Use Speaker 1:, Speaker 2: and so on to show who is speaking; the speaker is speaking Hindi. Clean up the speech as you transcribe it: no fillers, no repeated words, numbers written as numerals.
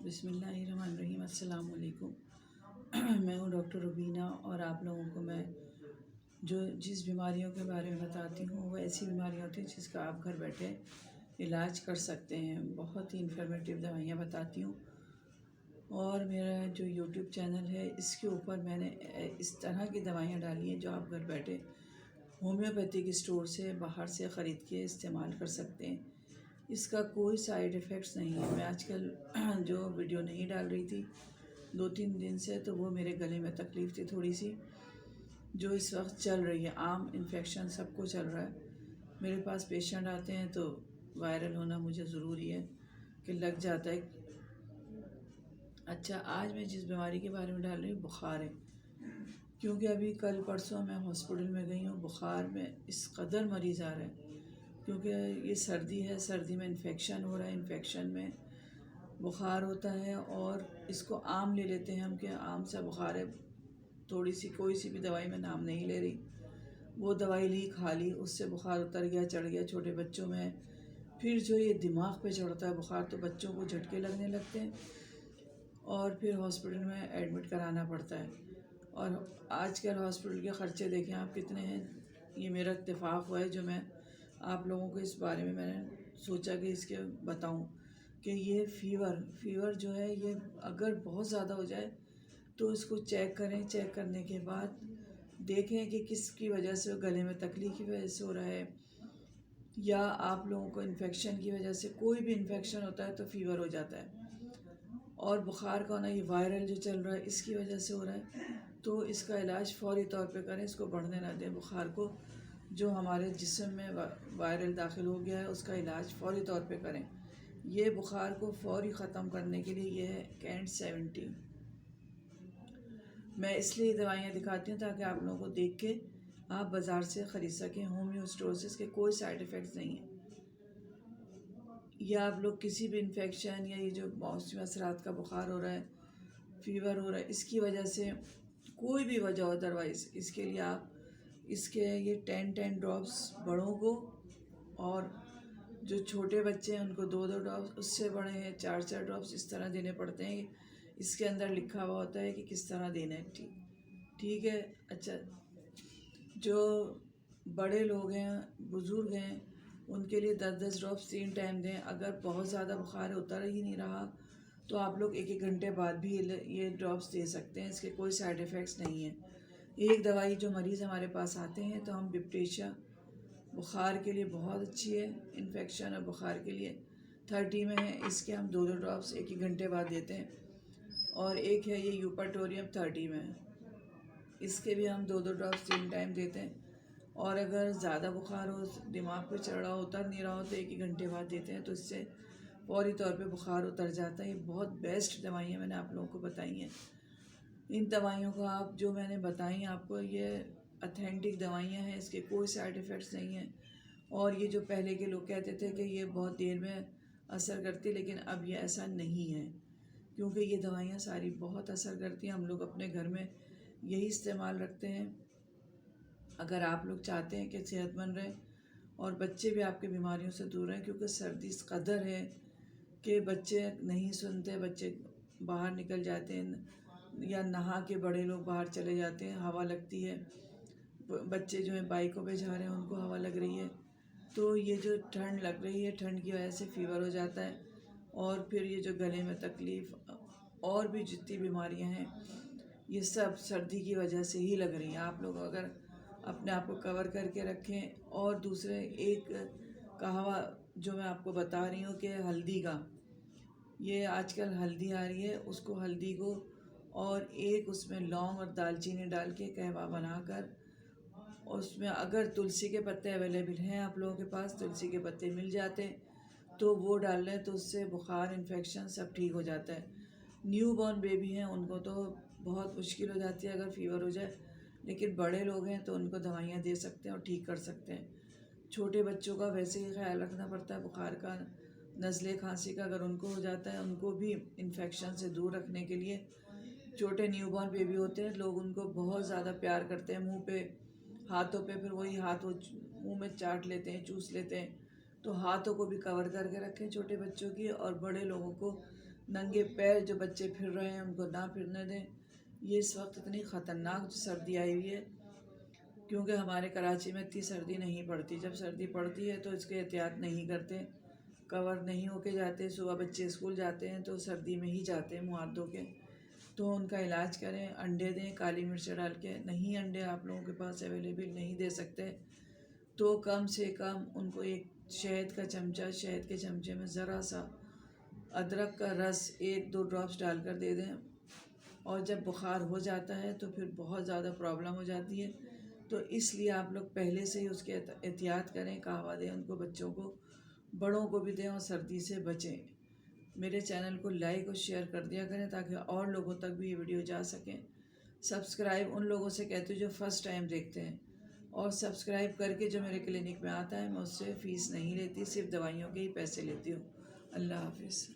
Speaker 1: बिस्मिल्लाहिर्रहमानिर्रहीम। अस्सलाम वालेकुम। मैं हूँ डॉक्टर रुबीना और आप लोगों को मैं जिस बीमारियों के बारे में बताती हूँ वो ऐसी बीमारियाँ होती हैं जिसका आप घर बैठे इलाज कर सकते हैं। बहुत ही इन्फॉर्मेटिव दवाइयाँ बताती हूँ और मेरा जो यूट्यूब चैनल है इसके ऊपर मैंने इस तरह की दवाइयाँ डाली हैं जो आप घर बैठे होम्योपैथिक स्टोर से बाहर से ख़रीद के इस्तेमाल कर सकते हैं। इसका कोई साइड इफ़ेक्ट्स नहीं है। मैं आजकल जो वीडियो नहीं डाल रही थी 2-3 दिन से, तो वो मेरे गले में तकलीफ़ थी थोड़ी सी, जो इस वक्त चल रही है। आम इन्फेक्शन सबको चल रहा है। मेरे पास पेशेंट आते हैं तो वायरल होना मुझे ज़रूरी है कि लग जाता है। अच्छा, आज मैं जिस बीमारी के बारे में डाल रही हूँ बुखार है, क्योंकि अभी कल परसों मैं हॉस्पिटल में गई हूँ। बुखार में इस कदर मरीज़ आ रहे हैं क्योंकि ये सर्दी है, सर्दी में इन्फेक्शन हो रहा है, इन्फेक्शन में बुखार होता है और इसको आम ले लेते हैं हम कि आम सा बुखार है। थोड़ी सी कोई सी भी दवाई मैं नाम नहीं ले रही, वो दवाई ली, खा ली, उससे बुखार उतर गया, चढ़ गया। छोटे बच्चों में फिर जो ये दिमाग पे चढ़ता है बुखार, तो बच्चों को झटके लगने लगते हैं और फिर हॉस्पिटल में एडमिट कराना पड़ता है। और आजकल हॉस्पिटल के ख़र्चे देखें आप कितने हैं। ये मेरा इत्तेफाक हुआ है जो मैं आप लोगों को इस बारे में मैंने सोचा कि इसके बताऊं कि ये फ़ीवर जो है ये अगर बहुत ज़्यादा हो जाए तो इसको चेक करें। चेक करने के बाद देखें कि किसकी वजह से, गले में तकलीफ़ की वजह से हो रहा है या आप लोगों को इन्फेक्शन की वजह से। कोई भी इन्फेक्शन होता है तो फ़ीवर हो जाता है, और बुखार का होना ये वायरल जो चल रहा है इसकी वजह से हो रहा है। तो इसका इलाज फ़ौरी तौर पे करें, इसको बढ़ने ना दें। बुखार को जो हमारे जिस्म में वायरल दाखिल हो गया है उसका इलाज फ़ौरी तौर पे करें। ये बुखार को फ़ौरी ख़त्म करने के लिए ये है कैंट 70। मैं इसलिए दवाइयाँ दिखाती हूँ ताकि आप लोगों को देख के आप बाज़ार से ख़रीद सकें। होम्यो स्टोर से इसके कोई साइड इफ़ेक्ट्स नहीं है। या आप लोग किसी भी इन्फेक्शन या ये जो मौसमी असरात का बुखार हो रहा है, फ़ीवर हो रहा है, इसकी वजह से कोई भी वजह हो, अदरवाइज़ इसके लिए आप इसके ये 10 ड्रॉप्स बड़ों को और जो छोटे बच्चे हैं उनको 2-2 ड्रॉप्स, उससे बड़े हैं 4-4 ड्रॉप्स, इस तरह देने पड़ते हैं। इसके अंदर लिखा हुआ होता है कि किस तरह देना है। ठीक है। अच्छा, जो बड़े लोग हैं, बुज़ुर्ग हैं, उनके लिए 10-10 ड्रॉप्स 3 टाइम दें। अगर बहुत ज़्यादा बुखार उतर ही नहीं रहा तो आप लोग 1-1 घंटे बाद भी ये ड्रॉप्स दे सकते हैं। इसके कोई साइड इफ़ेक्ट्स नहीं है। एक दवाई जो मरीज़ हमारे पास आते हैं तो हम डिप्टेशिया बुखार के लिए बहुत अच्छी है, इन्फेक्शन और बुखार के लिए 30 में है। इसके हम 2-2 ड्रॉप्स 1-1 घंटे बाद देते हैं। और एक है ये यूपाटोरियम 30 में है, इसके भी हम 2-2 ड्रॉप्स 3 टाइम देते हैं। और अगर ज़्यादा बुखार हो, दिमाग पे चढ़ रहा हो, उतर नहीं रहा हो, तो 1-1 घंटे बाद देते हैं, तो इससे फौरी तौर पे बुखार उतर जाता है। ये बहुत बेस्ट दवाइयाँ मैंने आप लोगों को बताई हैं। इन दवाइयों को आप जो मैंने बताई आपको, ये अथेंटिक दवाइयाँ हैं, इसके कोई साइड इफ़ेक्ट्स नहीं हैं। और ये जो पहले के लोग कहते थे कि ये बहुत देर में असर करती, लेकिन अब ये ऐसा नहीं है, क्योंकि ये दवाइयाँ सारी बहुत असर करती हैं। हम लोग अपने घर में यही इस्तेमाल रखते हैं। अगर आप लोग चाहते हैं कि सेहतमंद रहें और बच्चे भी आपके बीमारियों से दूर रहें, क्योंकि सर्दी इस कदर है कि बच्चे नहीं सुनते, बच्चे बाहर निकल जाते हैं या नहा के बड़े लोग बाहर चले जाते हैं, हवा लगती है। बच्चे जो हैं बाइकों पे जा रहे हैं उनको हवा लग रही है, तो ये जो ठंड लग रही है, ठंड की वजह से फ़ीवर हो जाता है। और फिर ये जो गले में तकलीफ़ और भी जितनी बीमारियां हैं, ये सब सर्दी की वजह से ही लग रही हैं। आप लोग अगर अपने आप को कवर करके रखें। और दूसरे एक कहवा जो मैं आपको बता रही हूँ कि हल्दी का, ये आजकल हल्दी आ रही है, उसको हल्दी को और एक उसमें लौंग और दालचीनी डाल के कहवा बनाकर, उसमें अगर तुलसी के पत्ते अवेलेबल हैं आप लोगों के पास, तुलसी के पत्ते मिल जाते हैं तो वो डाल लें, तो उससे बुखार, इन्फेक्शन सब ठीक हो जाता है। न्यू बॉर्न बेबी हैं उनको तो बहुत मुश्किल हो जाती है अगर फ़ीवर हो जाए, लेकिन बड़े लोग हैं तो उनको दवाइयाँ दे सकते हैं और ठीक कर सकते हैं। छोटे बच्चों का वैसे ही ख्याल रखना पड़ता है, बुखार का, नज़ले खांसी का अगर उनको हो जाता है, उनको भी इन्फेक्शन से दूर रखने के लिए। छोटे न्यूबॉर्न बेबी होते हैं, लोग उनको बहुत ज़्यादा प्यार करते हैं, मुंह पे, हाथों पे, फिर वही हाथ वो मुंह में चाट लेते हैं, चूस लेते हैं। तो हाथों को भी कवर करके रखें छोटे बच्चों की, और बड़े लोगों को नंगे पैर जो बच्चे फिर रहे हैं उनको ना फिरने दें। ये इस वक्त इतनी ख़तरनाक जो सर्दी आई हुई है, क्योंकि हमारे कराची में इतनी सर्दी नहीं पड़ती। जब सर्दी पड़ती है तो इसके एहतियात नहीं करते, कवर नहीं होके जाते। सुबह बच्चे स्कूल जाते हैं तो सर्दी में ही जाते हैं मुँह हाथ धो के। तो उनका इलाज करें, अंडे दें काली मिर्च डाल के। नहीं अंडे आप लोगों के पास अवेलेबल नहीं दे सकते तो कम से कम उनको एक शहद का चमचा, शहद के चमचे में ज़रा सा अदरक का रस 1-2 ड्रॉप्स डालकर दे दें। और जब बुखार हो जाता है तो फिर बहुत ज़्यादा प्रॉब्लम हो जाती है। तो इसलिए आप लोग पहले से ही उसके एहतियात करें, कहवा दें उनको, बच्चों को, बड़ों को भी दें और सर्दी से बचें। मेरे चैनल को लाइक और शेयर कर दिया करें ताकि और लोगों तक भी ये वीडियो जा सकें। सब्सक्राइब उन लोगों से कहती हूँ जो फ़र्स्ट टाइम देखते हैं, और सब्सक्राइब करके जो मेरे क्लिनिक में आता है मैं उससे फ़ीस नहीं लेती, सिर्फ दवाइयों के ही पैसे लेती हूँ। अल्लाह हाफिज़।